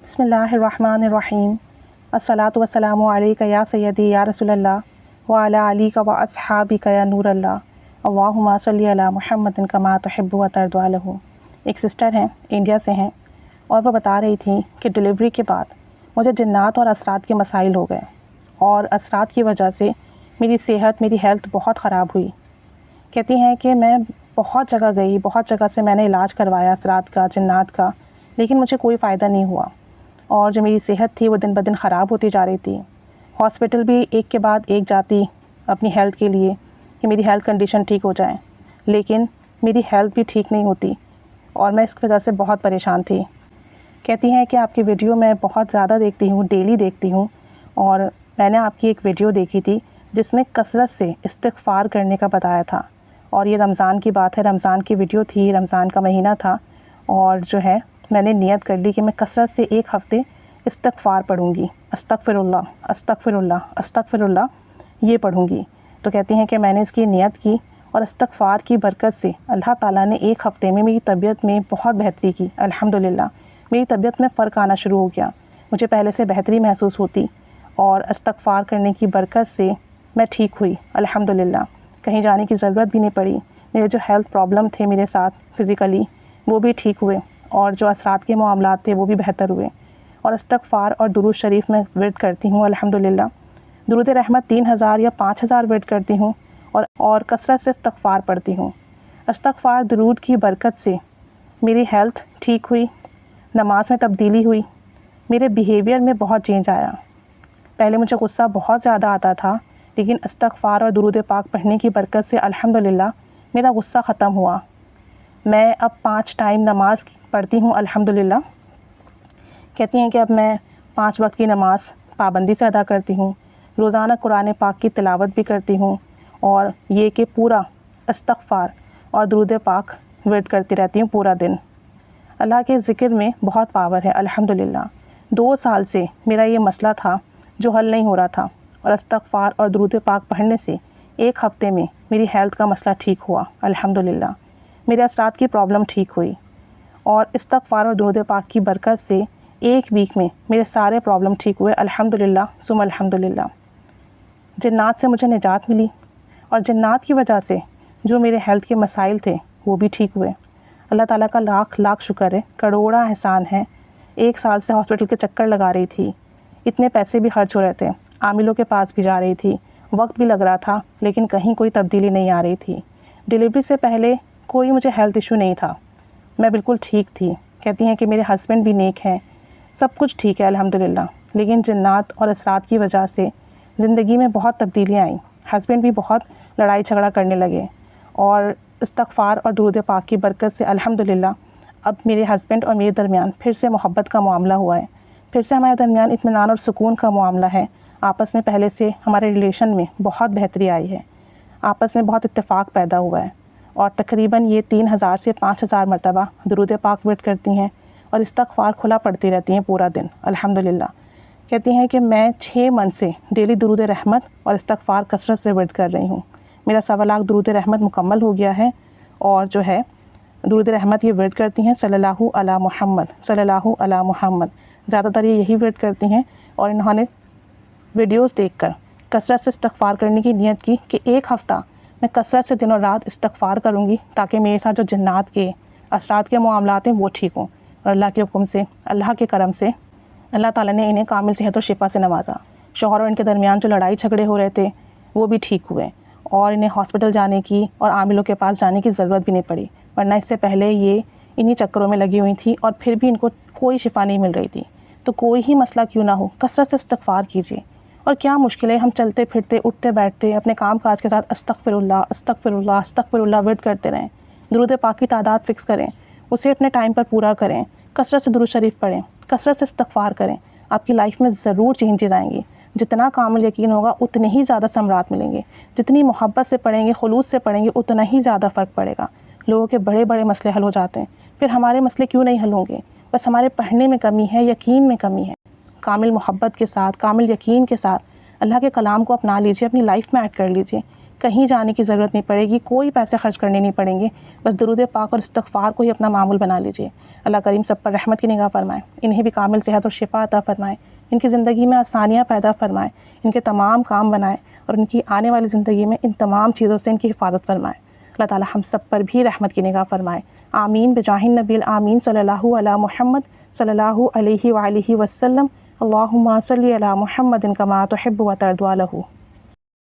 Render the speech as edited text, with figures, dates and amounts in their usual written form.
بسم اللہ الرحمن الرحیم الصلاۃ والسلام علیک یا سیدی یا رسول اللہ وعلی علیک و اصحابک یا نور اللہ اللہم صلی علی محمد کما تحب و ترضی عنہ۔ ایک سسٹر ہیں، انڈیا سے ہیں، اور وہ بتا رہی تھیں کہ ڈلیوری کے بعد مجھے جنات اور اثرات کے مسائل ہو گئے، اور اثرات کی وجہ سے میری صحت، میری ہیلتھ بہت خراب ہوئی۔ کہتی ہیں کہ میں بہت جگہ گئی، بہت جگہ سے میں نے علاج کروایا اثرات کا، جنات کا، لیکن مجھے کوئی فائدہ نہیں ہوا، اور جو میری صحت تھی وہ دن بدن خراب ہوتی جا رہی تھی۔ ہاسپٹل بھی ایک کے بعد ایک جاتی اپنی ہیلتھ کے لیے کہ میری ہیلتھ کنڈیشن ٹھیک ہو جائیں، لیکن میری ہیلتھ بھی ٹھیک نہیں ہوتی، اور میں اس وجہ سے بہت پریشان تھی۔ کہتی ہیں کہ آپ کی ویڈیو میں بہت زیادہ دیکھتی ہوں، ڈیلی دیکھتی ہوں، اور میں نے آپ کی ایک ویڈیو دیکھی تھی جس میں کثرت سے استغفار کرنے کا بتایا تھا، اور یہ رمضان کی بات ہے، رمضان کی ویڈیو تھی، رمضان کا مہینہ تھا، اور جو ہے میں نے نیت کر لی کہ میں کثرت سے ایک ہفتے استغفار پڑھوں گی، استغفر اللہ استغفر اللہ استغفر اللہ، یہ پڑھوں گی۔ تو کہتی ہیں کہ میں نے اس کی نیت کی، اور استغفار کی برکت سے اللہ تعالیٰ نے ایک ہفتے میں میری طبیعت میں بہت بہتری کی، الحمدللہ۔ میری طبیعت میں فرق آنا شروع ہو گیا، مجھے پہلے سے بہتری محسوس ہوتی، اور استغفار کرنے کی برکت سے میں ٹھیک ہوئی، الحمدللہ۔ کہیں جانے کی ضرورت بھی نہیں پڑی، میرے جو ہیلتھ پرابلم تھے میرے ساتھ فزیکلی وہ بھی ٹھیک ہوئے، اور جو اثرات کے معاملات تھے وہ بھی بہتر ہوئے۔ اور استغفار اور درود شریف میں ورد کرتی ہوں، الحمدللہ۔ درود رحمت 3000 یا 5000 ورد کرتی ہوں، اور کثرت سے استغفار پڑھتی ہوں۔ استغفار درود کی برکت سے میری ہیلتھ ٹھیک ہوئی، نماز میں تبدیلی ہوئی، میرے بیہیویئر میں بہت چینج آیا۔ پہلے مجھے غصہ بہت زیادہ آتا تھا، لیکن استغفار اور درود پاک پڑھنے کی برکت سے الحمدللہ میرا غصہ ختم ہوا۔ میں اب 5 ٹائم نماز پڑھتی ہوں، الحمدللہ۔ کہتی ہیں کہ اب میں 5 وقت کی نماز پابندی سے ادا کرتی ہوں، روزانہ قرآن پاک کی تلاوت بھی کرتی ہوں، اور یہ کہ پورا استغفار اور درود پاک ورد کرتی رہتی ہوں پورا دن۔ اللہ کے ذکر میں بہت پاور ہے، الحمدللہ۔ 2 سال سے میرا یہ مسئلہ تھا جو حل نہیں ہو رہا تھا، اور استغفار اور درود پاک پڑھنے سے ایک ہفتے میں میری ہیلتھ کا مسئلہ ٹھیک ہوا، الحمدللہ۔ میرے اثرات کی پرابلم ٹھیک ہوئی، اور استغفار اور درود پاک کی برکت سے ایک ویک میں میرے سارے پرابلم ٹھیک ہوئے، الحمدللہ ثم الحمدللہ۔ جنات سے مجھے نجات ملی، اور جنات کی وجہ سے جو میرے ہیلتھ کے مسائل تھے وہ بھی ٹھیک ہوئے۔ اللہ تعالیٰ کا لاکھ لاکھ شکر ہے، کروڑا احسان ہے۔ 1 سال سے ہاسپٹل کے چکر لگا رہی تھی، اتنے پیسے بھی خرچ ہو رہے تھے، عاملوں کے پاس بھی جا رہی تھی، وقت بھی لگ رہا تھا، لیکن کہیں کوئی تبدیلی نہیں آ رہی تھی۔ ڈلیوری سے پہلے کوئی مجھے ہیلتھ ایشو نہیں تھا، میں بالکل ٹھیک تھی۔ کہتی ہیں کہ میرے ہسبینڈ بھی نیک ہیں، سب کچھ ٹھیک ہے الحمدللہ، لیکن جنات اور اثرات کی وجہ سے زندگی میں بہت تبدیلیاں آئیں۔ ہسبینڈ بھی بہت لڑائی جھگڑا کرنے لگے، اور استغفار اور درود پاک کی برکت سے الحمدللہ اب میرے ہسبینڈ اور میرے درمیان پھر سے محبت کا معاملہ ہوا ہے، پھر سے ہمارے درمیان اطمینان اور سکون کا معاملہ ہے۔ آپس میں پہلے سے ہمارے ریلیشن میں بہت بہتری آئی ہے، آپس میں بہت اتفاق پیدا ہوا ہے، اور تقریباً یہ 3000 سے 5000 مرتبہ درود پاک ورد کرتی ہیں، اور استغفار کھلا پڑھتی رہتی ہیں پورا دن، الحمدللہ۔ کہتی ہیں کہ میں 6 منتھ سے ڈیلی درود رحمت اور استغفار کثرت سے ورد کر رہی ہوں۔ میرا 1.25 لاکھ درود رحمت مکمل ہو گیا ہے، اور جو ہے درود رحمت یہ ورد کرتی ہیں صلی اللہ علی محمد، صلی اللہ علی محمد، زیادہ تر یہ یہی ورد کرتی ہیں، اور انہوں نے ویڈیوز دیکھ کر کثرت سے استغفار کرنے کی نیت کی کہ ایک ہفتہ میں کثرت سے دن اور رات استغفار کروں گی، تاکہ میرے ساتھ جو جنات کے اثرات کے معاملات ہیں وہ ٹھیک ہوں، اور اللہ کے حکم سے، اللہ کے کرم سے اللہ تعالیٰ نے انہیں کامل صحت و شفا سے نوازا۔ شوہر اور ان کے درمیان جو لڑائی جھگڑے ہو رہے تھے وہ بھی ٹھیک ہوئے، اور انہیں ہاسپٹل جانے کی اور عاملوں کے پاس جانے کی ضرورت بھی نہیں پڑی، ورنہ اس سے پہلے یہ انہی چکروں میں لگی ہوئی تھی، اور پھر بھی ان کو کوئی شفا نہیں مل رہی تھی۔ تو کوئی ہی مسئلہ کیوں نہ ہو، کثرت سے استغفار کیجیے۔ اور کیا مشکل ہے، ہم چلتے پھرتے اٹھتے بیٹھتے اپنے کام کاج کے ساتھ استغفر اللہ استغفر اللہ استغفر اللہ ورد کرتے رہیں۔ درود پاک کی تعداد فکس کریں، اسے اپنے ٹائم پر پورا کریں، کثرت سے درود شریف پڑھیں، کثرت سے استغفار کریں، آپ کی لائف میں ضرور چینجز آئیں گی۔ جتنا کامل یقین ہوگا اتنے ہی زیادہ ثمرات ملیں گے، جتنی محبت سے پڑھیں گے، خلوص سے پڑھیں گے، اتنا ہی زیادہ فرق پڑے گا۔ لوگوں کے بڑے بڑے مسئلے حل ہو جاتے ہیں، پھر ہمارے مسئلے کیوں نہیں حل ہوں گے؟ بس ہمارے پڑھنے میں کمی ہے، یقین میں کمی ہے۔ کامل محبت کے ساتھ، کامل یقین کے ساتھ اللہ کے کلام کو اپنا لیجیے، اپنی لائف میں ایڈ کر لیجیے، کہیں جانے کی ضرورت نہیں پڑے گی، کوئی پیسے خرچ کرنے نہیں پڑیں گے، بس درود پاک اور استغفار کو ہی اپنا معمول بنا لیجیے۔ اللہ کریم سب پر رحمت کی نگاہ فرمائے، انہیں بھی کامل صحت اور شفا عطا فرمائے، ان کی زندگی میں آسانیاں پیدا فرمائے، ان کے تمام کام بنائے اور ان کی آنے والی زندگی میں ان تمام چیزوں سے ان کی حفاظت فرمائے۔ اللہ تعالی ہم سب پر بھی رحمت کی نگاہ فرمائے، آمین بجاہ النبی الآمین صلی اللہ علی محمد صلی اللہ علیہ وآلہ وسلم۔ اللہم صلی علی محمد کما تحب و ترضی عنہ۔